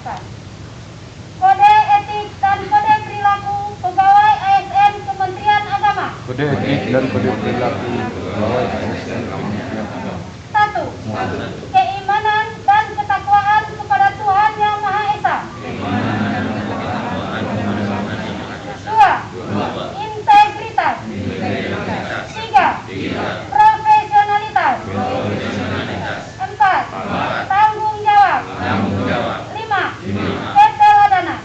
ASN. Kode etik dan kode perilaku pegawai ASN Kementerian Agama. Kode etik dan kode perilaku pegawai ASN Kementerian Agama. 1. Keimanan dan ketakwaan kepada Tuhan Yang Maha Esa. 2. Integritas. 3. Profesionalitas. 4. Tanggung jawab. 5. Keteladanan.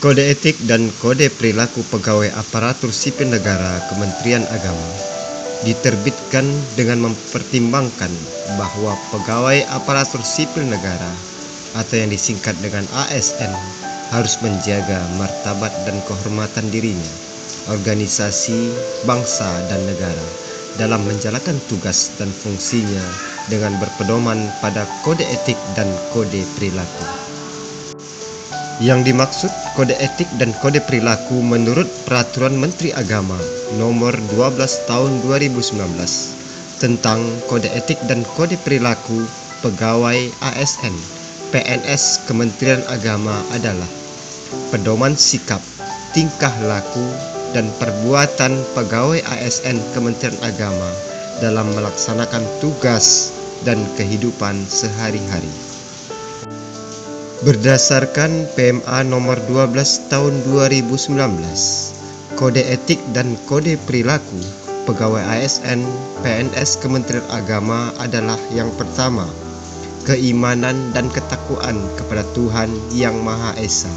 Kode etik dan kode perilaku pegawai aparatur sipil negara Kementerian Agama diterbitkan dengan mempertimbangkan bahwa pegawai aparatur sipil negara atau yang disingkat dengan ASN harus menjaga martabat dan kehormatan dirinya, organisasi, bangsa, dan negara dalam menjalankan tugas dan fungsinya dengan berpedoman pada kode etik dan kode perilaku. Yang dimaksud kode etik dan kode perilaku menurut Peraturan Menteri Agama Nomor 12 Tahun 2019 tentang kode etik dan kode perilaku pegawai ASN PNS Kementerian Agama adalah pedoman sikap, tingkah laku, dan perbuatan pegawai ASN Kementerian Agama dalam melaksanakan tugas dan kehidupan sehari-hari. Berdasarkan PMA nomor 12 tahun 2019, kode etik dan kode perilaku pegawai ASN PNS Kementerian Agama adalah yang pertama, keimanan dan ketakwaan kepada Tuhan Yang Maha Esa.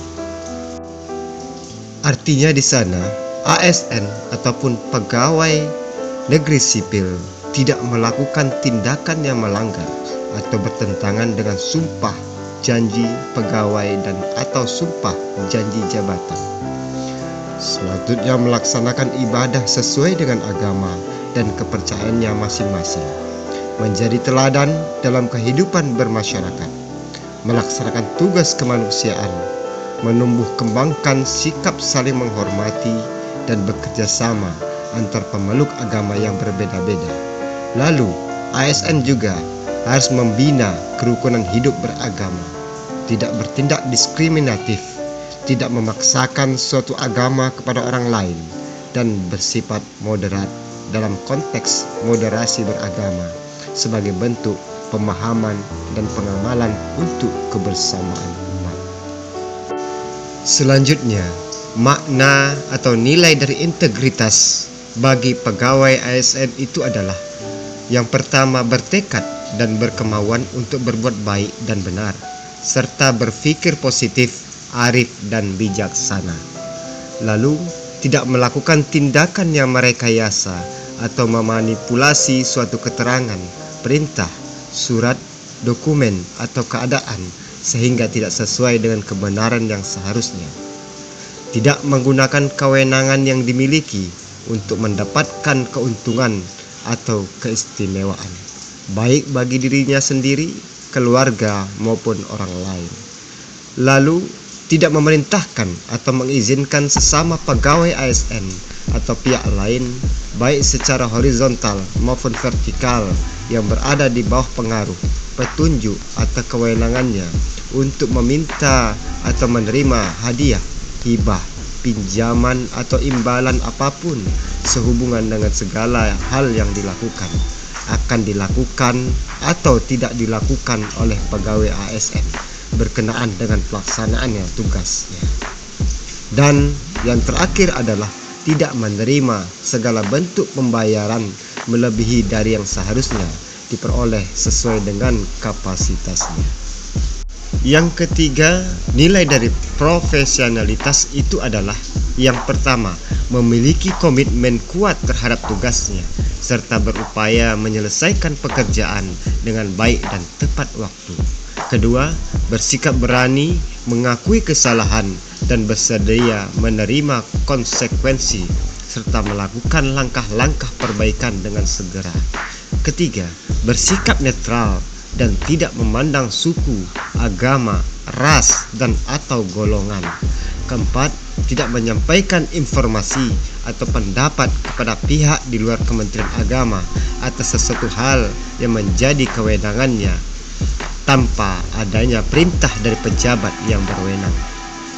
Artinya di sana, ASN ataupun pegawai negeri sipil tidak melakukan tindakan yang melanggar atau bertentangan dengan sumpah janji pegawai dan atau sumpah janji jabatan. Selanjutnya melaksanakan ibadah sesuai dengan agama dan kepercayaannya masing-masing, menjadi teladan dalam kehidupan bermasyarakat, melaksanakan tugas kemanusiaan, menumbuh kembangkan sikap saling menghormati dan bekerja sama antar pemeluk agama yang berbeda-beda. Lalu, ASN juga harus membina kerukunan hidup beragama, tidak bertindak diskriminatif, tidak memaksakan suatu agama kepada orang lain, dan bersifat moderat dalam konteks moderasi beragama sebagai bentuk pemahaman dan pengamalan untuk kebersamaan umat. Selanjutnya, makna atau nilai dari integritas bagi pegawai ASN itu adalah yang pertama, bertekad dan berkemauan untuk berbuat baik dan benar, serta berpikir positif, arif dan bijaksana. Lalu, tidak melakukan tindakan yang merekayasa atau memanipulasi suatu keterangan, perintah, surat, dokumen, atau keadaan sehingga tidak sesuai dengan kebenaran yang seharusnya. Tidak menggunakan kewenangan yang dimiliki untuk mendapatkan keuntungan atau keistimewaan, baik bagi dirinya sendiri, keluarga, maupun orang lain. Lalu, tidak memerintahkan atau mengizinkan sesama pegawai ASN atau pihak lain, baik secara horizontal maupun vertikal, yang berada di bawah pengaruh, petunjuk, atau kewenangannya untuk meminta atau menerima hadiah, hibah, pinjaman, atau imbalan apapun sehubungan dengan segala hal yang dilakukan, akan dilakukan atau tidak dilakukan oleh pegawai ASN berkenaan dengan pelaksanaannya tugasnya. Dan yang terakhir adalah tidak menerima segala bentuk pembayaran melebihi dari yang seharusnya diperoleh sesuai dengan kapasitasnya. Yang ketiga, nilai dari profesionalitas itu adalah yang pertama, memiliki komitmen kuat terhadap tugasnya serta berupaya menyelesaikan pekerjaan dengan baik dan tepat waktu. Kedua, bersikap berani mengakui kesalahan dan bersedia menerima konsekuensi serta melakukan langkah-langkah perbaikan dengan segera. Ketiga, bersikap netral dan tidak memandang suku, agama, ras, dan atau golongan. Keempat, tidak menyampaikan informasi atau pendapat kepada pihak di luar Kementerian Agama atas sesuatu hal yang menjadi kewenangannya. tanpa adanya perintah dari pejabat yang berwenang.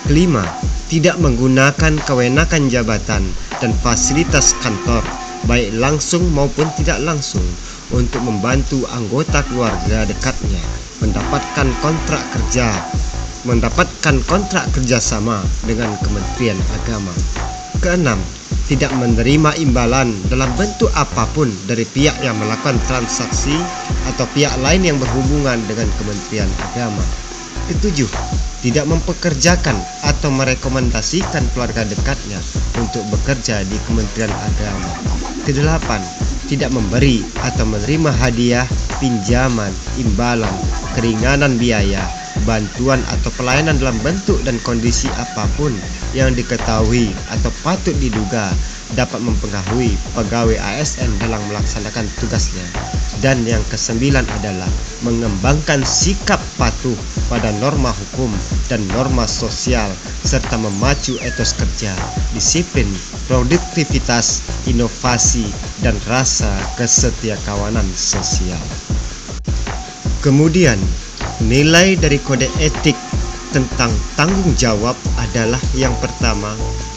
Kelima, tidak menggunakan kewenangan jabatan dan fasilitas kantor, baik langsung maupun tidak langsung, untuk membantu anggota keluarga dekatnya mendapatkan kontrak kerjasama dengan Kementerian Agama. Keenam, tidak menerima imbalan dalam bentuk apapun dari pihak yang melakukan transaksi atau pihak lain yang berhubungan dengan Kementerian Agama. Ketujuh, tidak mempekerjakan atau merekomendasikan keluarga dekatnya untuk bekerja di Kementerian Agama. Kedelapan, tidak memberi atau menerima hadiah, pinjaman, imbalan, keringanan biaya, bantuan atau pelayanan dalam bentuk dan kondisi apapun yang diketahui atau patut diduga dapat mempengaruhi pegawai ASN dalam melaksanakan tugasnya. Dan yang kesembilan adalah mengembangkan sikap patuh pada norma hukum dan norma sosial serta memacu etos kerja, disiplin, produktivitas, inovasi, dan rasa kesetiakawanan sosial. Kemudian, nilai dari kode etik tentang tanggung jawab adalah yang pertama,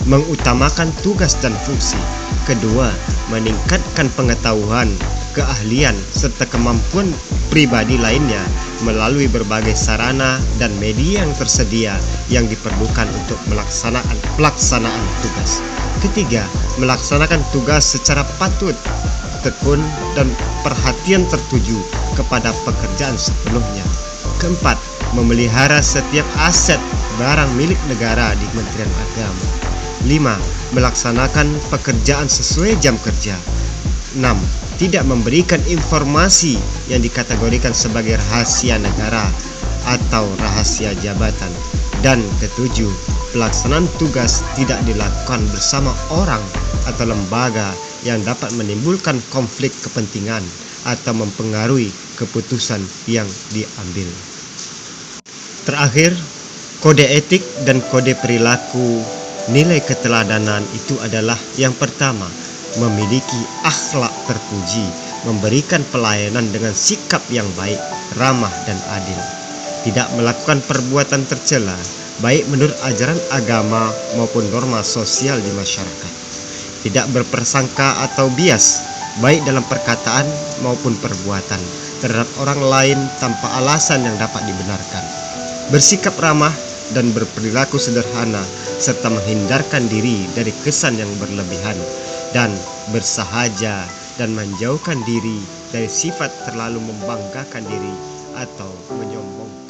mengutamakan tugas dan fungsi. Kedua, meningkatkan pengetahuan, keahlian, serta kemampuan pribadi lainnya melalui berbagai sarana dan media yang tersedia yang diperlukan untuk pelaksanaan tugas. Ketiga, melaksanakan tugas secara patut, tekun, dan perhatian tertuju kepada pekerjaan sepenuhnya. Keempat, memelihara setiap aset barang milik negara di Kementerian Agama. 5. Melaksanakan pekerjaan sesuai jam kerja. 6. Tidak memberikan informasi yang dikategorikan sebagai rahasia negara atau rahasia jabatan. Dan ketujuh, pelaksanaan tugas tidak dilakukan bersama orang atau lembaga yang dapat menimbulkan konflik kepentingan atau mempengaruhi keputusan yang diambil. Terakhir, kode etik dan kode perilaku nilai keteladanan itu adalah yang pertama, memiliki akhlak terpuji, memberikan pelayanan dengan sikap yang baik, ramah, dan adil. Tidak melakukan perbuatan tercela, baik menurut ajaran agama maupun norma sosial di masyarakat. Tidak berprasangka atau bias, baik dalam perkataan maupun perbuatan, terhadap orang lain tanpa alasan yang dapat dibenarkan. Bersikap ramah dan berperilaku sederhana, serta menghindarkan diri dari kesan yang berlebihan, dan bersahaja dan menjauhkan diri dari sifat terlalu membanggakan diri atau menyombongkan.